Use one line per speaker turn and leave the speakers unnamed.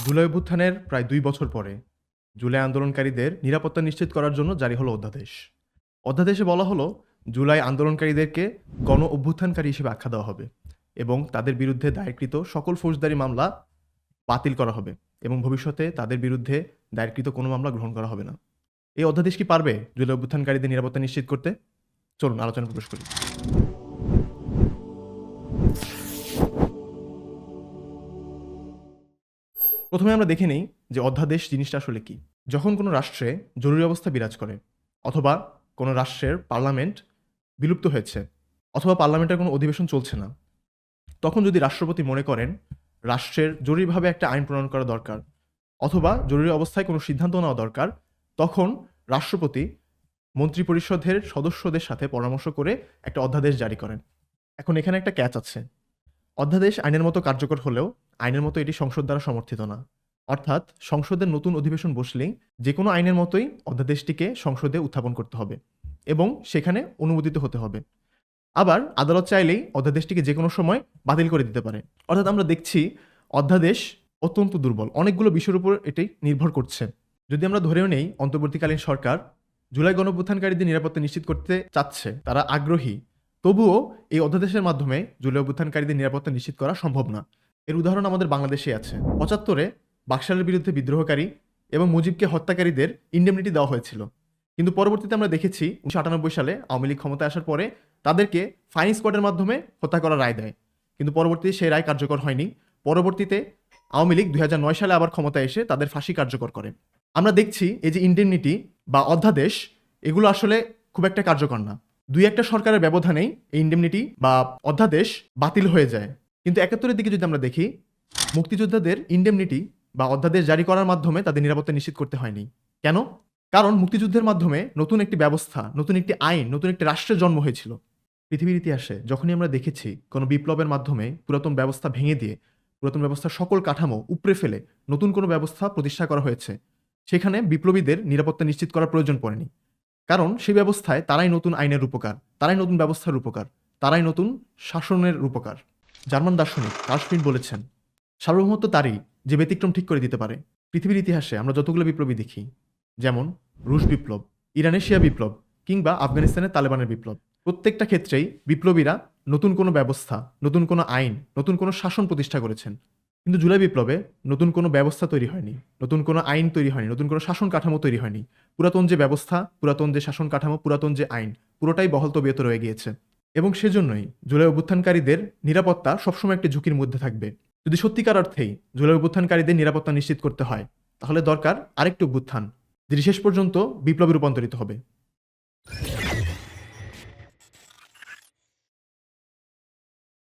জুলাই অভ্যুত্থানের প্রায় ২ বছর পরে জুলাই আন্দোলনকারীদের নিরাপত্তা নিশ্চিত করার জন্য জারি হলো অধ্যাদেশ। অধ্যাদেশে বলা হলো, জুলাই আন্দোলনকারীদেরকে গণ অভ্যুত্থানকারী হিসেবে আখ্যা দেওয়া হবে এবং তাদের বিরুদ্ধে দায়েরকৃত সকল ফৌজদারি মামলা বাতিল করা হবে এবং ভবিষ্যতে তাদের বিরুদ্ধে দায়েরকৃত কোনো মামলা গ্রহণ করা হবে না। এই অধ্যাদেশ কি পারবে জুলাই অভ্যুত্থানকারীদের নিরাপত্তা নিশ্চিত করতে? চলুন আলোচনা প্রবেশ করি। প্রথমে আমরা দেখে নেই যে অধ্যাদেশ জিনিসটা আসলে কি। যখন কোনো রাষ্ট্রে জরুরি অবস্থা বিরাজ করে, অথবা কোনো রাষ্ট্রের পার্লামেন্ট বিলুপ্ত হয়েছে, অথবা পার্লামেন্টের কোনো অধিবেশন চলছে না, তখন যদি রাষ্ট্রপতি মনে করেন রাষ্ট্রের জরুরিভাবে একটা আইন প্রণয়ন করা দরকার, অথবা জরুরি অবস্থায় কোনো সিদ্ধান্ত নেওয়া দরকার, তখন রাষ্ট্রপতি মন্ত্রিপরিষদের সদস্যদের সাথে পরামর্শ করে একটা অধ্যাদেশ জারি করেন। এখন এখানে একটা ক্যাচ আছে। অধ্যাদেশ আইনের মতো কার্যকর হলেও আইনের মতো এটি সংসদ দ্বারা সমর্থিত না। অর্থাৎ সংসদের নতুন অধিবেশন বসলেই যে কোনো আইনের মতোই অধ্যাদেশটিকে সংসদে উত্থাপন করতে হবে এবং সেখানে অনুমোদিত হতে হবে। আবার আদালত চাইলেই অধ্যাদেশটিকে যে কোনো সময় বাতিল করে দিতে পারে। অর্থাৎ আমরা দেখছি অধ্যাদেশ অত্যন্ত দুর্বল, অনেকগুলো বিষয়ের উপর এটি নির্ভর করছে। যদি আমরা ধরেও নেই অন্তর্বর্তীকালীন সরকার জুলাই গণঅভ্যুত্থানকারীদের নিরাপত্তা নিশ্চিত করতে চাচ্ছে, তারা আগ্রহী, তবুও এই অধ্যাদেশের মাধ্যমে জুলাই অভ্যুত্থানকারীদের নিরাপত্তা নিশ্চিত করা সম্ভব না। এর উদাহরণ আমাদের বাংলাদেশে আছে। ৭৫-এ বাকশালের বিরুদ্ধে বিদ্রোহকারী এবং মুজিবকে হত্যাকারীদের ইন্ডেমনিটি দেওয়া হয়েছিল, কিন্তু পরবর্তীতে আমরা দেখেছি ১৯৯৮ সালে আওয়ামী লীগ ক্ষমতায় আসার পরে তাদেরকে ফাইন স্কোয়াডের মাধ্যমে হত্যা করার রায় দেয়, কিন্তু পরবর্তীতে সেই রায় কার্যকর হয়নি। পরবর্তীতে আওয়ামী লীগ ২০০৯ সালে আবার ক্ষমতায় এসে তাদের ফাঁসি কার্যকর করে। আমরা দেখছি এই যে ইন্ডেমনিটি বা অধ্যাদেশ, এগুলো আসলে খুব একটা কার্যকর না। দুই একটা সরকারের ব্যবধানেই এই ইন্ডেমনিটি বা অধ্যাদেশ বাতিল হয়ে যায়। কিন্তু ৭১-এর দিকে যদি আমরা দেখি, মুক্তিযোদ্ধাদের ইন্ডেমনিটি বা অধ্যাদেশ জারি করার মাধ্যমে তাদের নিরাপত্তা নিশ্চিত করতে হয়নি। কেন? কারণ মুক্তিযুদ্ধের মাধ্যমে নতুন একটি ব্যবস্থা, নতুন একটি আইন, নতুন একটি রাষ্ট্রের জন্ম হয়েছিল। পৃথিবীর ইতিহাসে যখনই আমরা দেখেছি কোনো বিপ্লবের মাধ্যমে পুরাতন ব্যবস্থা ভেঙে দিয়ে, পুরাতন ব্যবস্থার সকল কাঠামো উপড়ে ফেলে নতুন কোনো ব্যবস্থা প্রতিষ্ঠা করা হয়েছে, সেখানে বিপ্লবীদের নিরাপত্তা নিশ্চিত করার প্রয়োজন পড়েনি। কারণ সেই ব্যবস্থায় তারাই নতুন আইনের রূপকার, তারাই নতুন ব্যবস্থার রূপকার, তারাই নতুন শাসনের রূপকার। জার্মান দার্শনিক কার্ল শ্মিট বলেছেন, সার্বভৌমত্ব তারই যে ব্যতিক্রম ঠিক করে দিতে পারে। পৃথিবীর ইতিহাসে আমরা যতগুলো বিপ্লবী দেখি, যেমন রুশ বিপ্লব, ইরানের শিয়া বিপ্লব, কিংবা আফগানিস্তানের তালেবানের বিপ্লব, প্রত্যেকটা ক্ষেত্রেই বিপ্লবীরা নতুন কোনো ব্যবস্থা, নতুন কোনো আইন, নতুন কোনো শাসন প্রতিষ্ঠা করেছেন। কিন্তু জুলাই বিপ্লবে নতুন কোনো ব্যবস্থা তৈরি হয়নি, নতুন কোনো আইন তৈরি হয়নি, নতুন কোনো শাসন কাঠামো তৈরি হয়নি। পুরাতন যে ব্যবস্থা, পুরাতন যে শাসন কাঠামো, পুরাতন যে আইন, পুরোটাই বহাল তবিয়ত রয়ে গিয়েছে। এবং সেজন্যই জুলাই অভ্যুত্থানকারীদের নিরাপত্তা সবসময় একটি ঝুঁকির মধ্যে থাকবে। যদি সত্যিকার অর্থেই জুলাই অভ্যুত্থানকারীদের নিরাপত্তা নিশ্চিত করতে হয়, তাহলে দরকার আরেকটি অভ্যুত্থান, যেটি শেষ পর্যন্ত বিপ্লবে রূপান্তরিত হবে।